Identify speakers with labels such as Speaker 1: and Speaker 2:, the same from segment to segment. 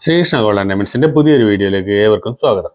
Speaker 1: Sreekrishna gold and ഡയമണ്ട്സിന്റെ പുതിയൊരു വീഡിയോയിലേക്ക് ഏവർക്കും സ്വാഗതം.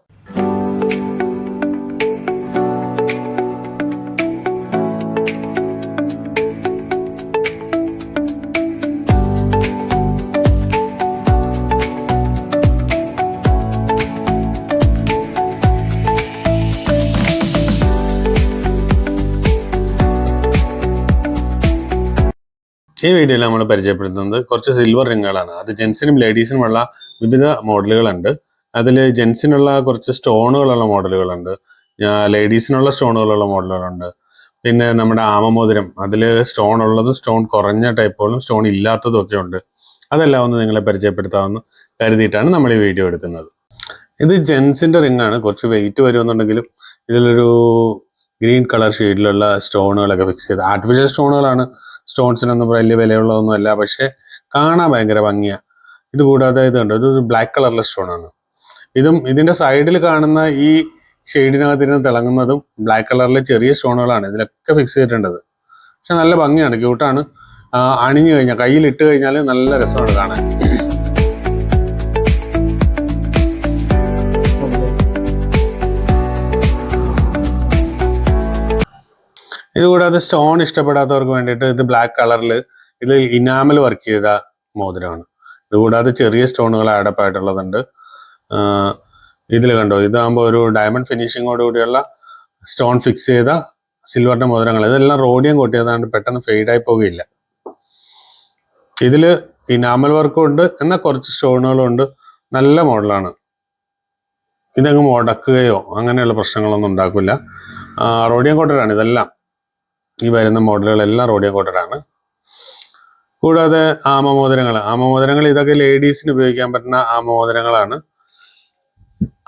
Speaker 1: ഈ വീഡിയോയിൽ നമ്മൾ പരിചയപ്പെടുത്തുന്നത് കുറച്ച് സിൽവർ റിങ്ങുകളാണ്. അത് ജെൻസിനും ലേഡീസിനുമുള്ള വിവിധ മോഡലുകളുണ്ട്. അതിൽ ജെൻസിനുള്ള കുറച്ച് സ്റ്റോണുകളുള്ള മോഡലുകളുണ്ട്, ലേഡീസിനുള്ള സ്റ്റോണുകളുള്ള മോഡലുകളുണ്ട്. പിന്നെ നമ്മുടെ ആമമോതിരം, അതിൽ സ്റ്റോൺ ഉള്ളതും സ്റ്റോൺ കുറഞ്ഞ ടൈപ്പുകളും സ്റ്റോൺ ഇല്ലാത്തതും ഒക്കെ ഉണ്ട്. അതെല്ലാം ഒന്ന് നിങ്ങളെ പരിചയപ്പെടുത്താമെന്ന് കരുതിയിട്ടാണ് നമ്മൾ ഈ വീഡിയോ എടുക്കുന്നത്. ഇത് ജെൻസിൻ്റെ റിങ്ങാണ്. കുറച്ച് വെയിറ്റ് വരുമെന്നുണ്ടെങ്കിലും ഇതിലൊരു ഗ്രീൻ കളർ ഷെയ്ഡിലുള്ള സ്റ്റോണുകളൊക്കെ ഫിക്സ് ചെയ്ത്, ആർട്ടിഫിഷ്യൽ സ്റ്റോണുകളാണ്. സ്റ്റോൺസിനൊന്നും വലിയ വിലയുള്ളതൊന്നും അല്ല, പക്ഷെ കാണാൻ ഭയങ്കര ഭംഗിയാണ്. ഇത് കൂടാതെ ഇതുണ്ട്, ഇത് ബ്ലാക്ക് കളറിലെ സ്റ്റോണാണ്. ഇതിന്റെ സൈഡിൽ കാണുന്ന ഈ ഷെയ്ഡിനകത്തിരുന്ന് തിളങ്ങുന്നതും ബ്ലാക്ക് കളറിലെ ചെറിയ സ്റ്റോണുകളാണ് ഇതിലൊക്കെ ഫിക്സ് ചെയ്തിട്ടുണ്ടത്. പക്ഷെ നല്ല ഭംഗിയാണ്, ക്യൂട്ടാണ്. അണിഞ്ഞു കഴിഞ്ഞാൽ, കയ്യിലിട്ട് കഴിഞ്ഞാൽ നല്ല രസമാണ് കാണാൻ. ഇതുകൂടാതെ സ്റ്റോൺ ഇഷ്ടപ്പെടാത്തവർക്ക് വേണ്ടിയിട്ട് ഇത് ബ്ലാക്ക് കളറിൽ ഇത് ഇനാമൽ വർക്ക് ചെയ്ത മോതിരമാണ്. ഇതുകൂടാതെ ചെറിയ സ്റ്റോണുകൾ ആഡപ്പ് ആയിട്ടുള്ളതുണ്ട്. ഇതിൽ കണ്ടോ, ഇതാകുമ്പോൾ ഒരു ഡയമണ്ട് ഫിനിഷിങ്ങോട് കൂടിയുള്ള സ്റ്റോൺ ഫിക്സ് ചെയ്ത സിൽവറിന്റെ മോതിരങ്ങൾ. ഇതെല്ലാം റോഡിയം കൊട്ടിയതാണ്ട് പെട്ടെന്ന് ഫെയ്ഡായി പോകുകയില്ല. ഇതിൽ ഇനാമൽ വർക്കും ഉണ്ട്, എന്നാൽ കുറച്ച് സ്റ്റോണുകളും ഉണ്ട്. നല്ല മോഡലാണ്. ഇതങ്ങ് മുടക്കുകയോ അങ്ങനെയുള്ള പ്രശ്നങ്ങളൊന്നും ഉണ്ടാക്കില്ല. റോഡിയം കോട്ടഡാണ് ഇതെല്ലാം. ഈ വരുന്ന മോഡലുകളെല്ലാം റോഡിയം കോട്ടഡാണ്. കൂടാതെ ആമമോതിരങ്ങൾ ഇതൊക്കെ ലേഡീസിന് ഉപയോഗിക്കാൻ പറ്റുന്ന ആമമോതിരങ്ങളാണ്.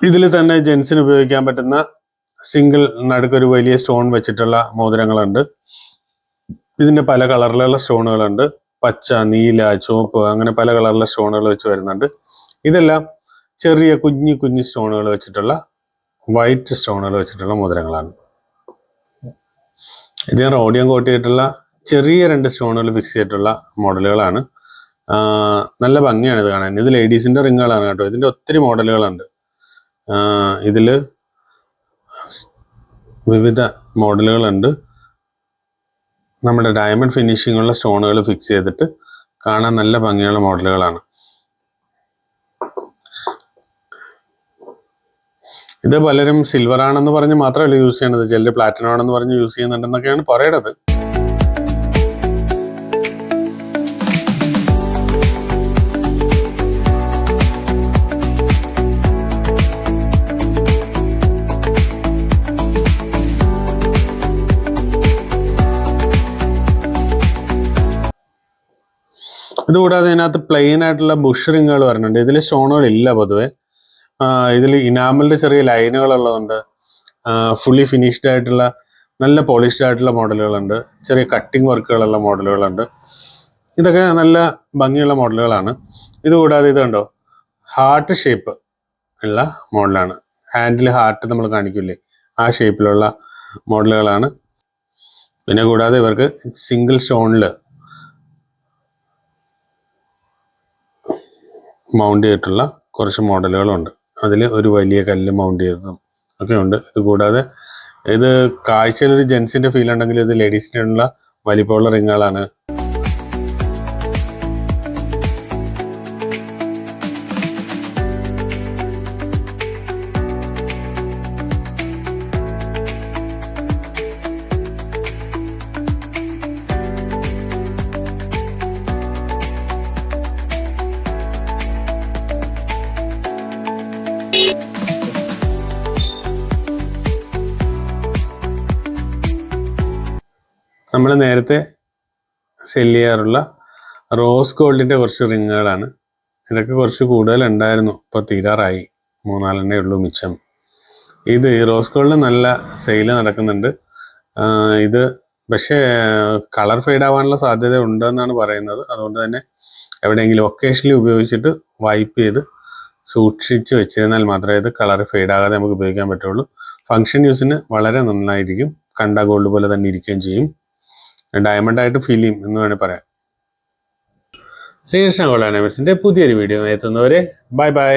Speaker 1: ഇതിൽ തന്നെ ജെൻസിന് ഉപയോഗിക്കാൻ പറ്റുന്ന സിംഗിൾ നടുക്കൊരു വലിയ സ്റ്റോൺ വെച്ചിട്ടുള്ള മോതിരങ്ങളുണ്ട്. ഇതിന്റെ പല കളറിലുള്ള സ്റ്റോണുകളുണ്ട്. പച്ച, നീല, ചുവപ്പ്, അങ്ങനെ പല കളറിലെ സ്റ്റോണുകൾ വെച്ച് വരുന്നുണ്ട്. ഇതെല്ലാം ചെറിയ കുഞ്ഞു സ്റ്റോണുകൾ വെച്ചിട്ടുള്ള, വൈറ്റ് സ്റ്റോണുകൾ വെച്ചിട്ടുള്ള മോതിരങ്ങളാണ്. ഇത് റോഡിയം കോട്ട് ചെയ്തിട്ടുള്ള ചെറിയ 2 സ്റ്റോണുകൾ ഫിക്സ് ചെയ്തിട്ടുള്ള മോഡലുകളാണ്. നല്ല ഭംഗിയാണ് ഇത് കാണാൻ. ഇത് ലേഡീസിന്റെ റിങ്ങുകളാണ് കേട്ടോ. ഇതിന്റെ ഒത്തിരി മോഡലുകളുണ്ട്. ഇതിൽ വിവിധ മോഡലുകളുണ്ട്. നമ്മുടെ ഡയമണ്ട് ഫിനിഷിംഗ് ഉള്ള സ്റ്റോണുകൾ ഫിക്സ് ചെയ്തിട്ട് കാണാൻ നല്ല ഭംഗിയുള്ള മോഡലുകളാണ്. ഇത് പലരും സിൽവർ ആണെന്ന് പറഞ്ഞ് മാത്രമല്ല യൂസ് ചെയ്യണത്, ചിലർ പ്ലാറ്റിനം ആണെന്ന് പറഞ്ഞ് യൂസ് ചെയ്യുന്നുണ്ടെന്നൊക്കെയാണ് പറയണത്. ഇതുകൂടാതെ ഇതിനകത്ത് പ്ലെയിൻ ആയിട്ടുള്ള ബുഷ് റിങ്ങുകൾ വരുന്നുണ്ട്. ഇതിൽ സ്റ്റോണുകളില്ല പൊതുവെ. ഇതിൽ ഇനാമലിന്റെ ചെറിയ ലൈനുകളുള്ളതുണ്ട്. ഫുള്ളി ഫിനിഷ്ഡ് ആയിട്ടുള്ള നല്ല പോളിഷ്ഡ് ആയിട്ടുള്ള മോഡലുകളുണ്ട്. ചെറിയ കട്ടിങ് വർക്കുകളുള്ള മോഡലുകളുണ്ട്. ഇതൊക്കെ നല്ല ഭംഗിയുള്ള മോഡലുകളാണ്. ഇതുകൂടാതെ ഇതുണ്ടോ, ഹാർട്ട് ഷേപ്പ് ഉള്ള മോഡലാണ്. ഹാൻഡിൽ ഹാർട്ട് നമ്മൾ കാണിക്കില്ലേ, ആ ഷേപ്പിലുള്ള മോഡലുകളാണ്. പിന്നെ കൂടാതെ ഇവർക്ക് സിംഗിൾ സ്റ്റോണിൽ മൗണ്ട് ചെയ്തിട്ടുള്ള കുറച്ച് മോഡലുകളുണ്ട്. അതിൽ ഒരു വലിയ കല്ല് മൗണ്ട് ചെയ്തതും ഒക്കെ ഉണ്ട്. ഇത് കൂടാതെ ഇത് കാഴ്ചയിലൊരു ജെൻസിന്റെ ഫീൽ ഉണ്ടെങ്കിൽ ഇത് ലേഡീസിനുള്ള വലിപ്പമുള്ള റിങ്ങുകളാണ്. നമ്മൾ നേരത്തെ സെല് ചെയ്യാറുള്ള റോസ് ഗോൾഡിൻ്റെ കുറച്ച് റിങ്ങുകളാണ്. ഇതൊക്കെ കുറച്ച് കൂടുതലുണ്ടായിരുന്നു, ഇപ്പോൾ തീരാറായി. 3-4 ഉള്ളൂ മിച്ചം. ഇത് ഈ റോസ് ഗോൾഡ് നല്ല സെയില് നടക്കുന്നുണ്ട്. ഇത് പക്ഷേ കളർ ഫെയ്ഡ് ആവാനുള്ള സാധ്യത ഉണ്ടെന്നാണ് പറയുന്നത്. അതുകൊണ്ട് തന്നെ എവിടെയെങ്കിലും ഒക്കേഷനിൽ ഉപയോഗിച്ചിട്ട് വൈപ്പ് ചെയ്ത് സൂക്ഷിച്ച് വെച്ചിരുന്നാൽ മാത്രമേ ഇത് കളർ ഫെയ്ഡ് ആകാതെ നമുക്ക് ഉപയോഗിക്കാൻ പറ്റുള്ളൂ. ഫങ്ഷൻ യൂസിന് വളരെ നന്നായിരിക്കും. കണ്ട ഗോൾഡ് പോലെ തന്നെ ഇരിക്കുകയും ചെയ്യും. ഡയമണ്ട് ആയിട്ട് ഫീൽ ചെയ്യും എന്ന് വേണമെങ്കിൽ പറയാം. ശ്രീകൃഷ്ണ ഗോൾഡ് ആൻഡ് ഡയമണ്ട്സിന്റെ പുതിയൊരു വീഡിയോ എത്തുന്നവരെ ബൈ ബൈ.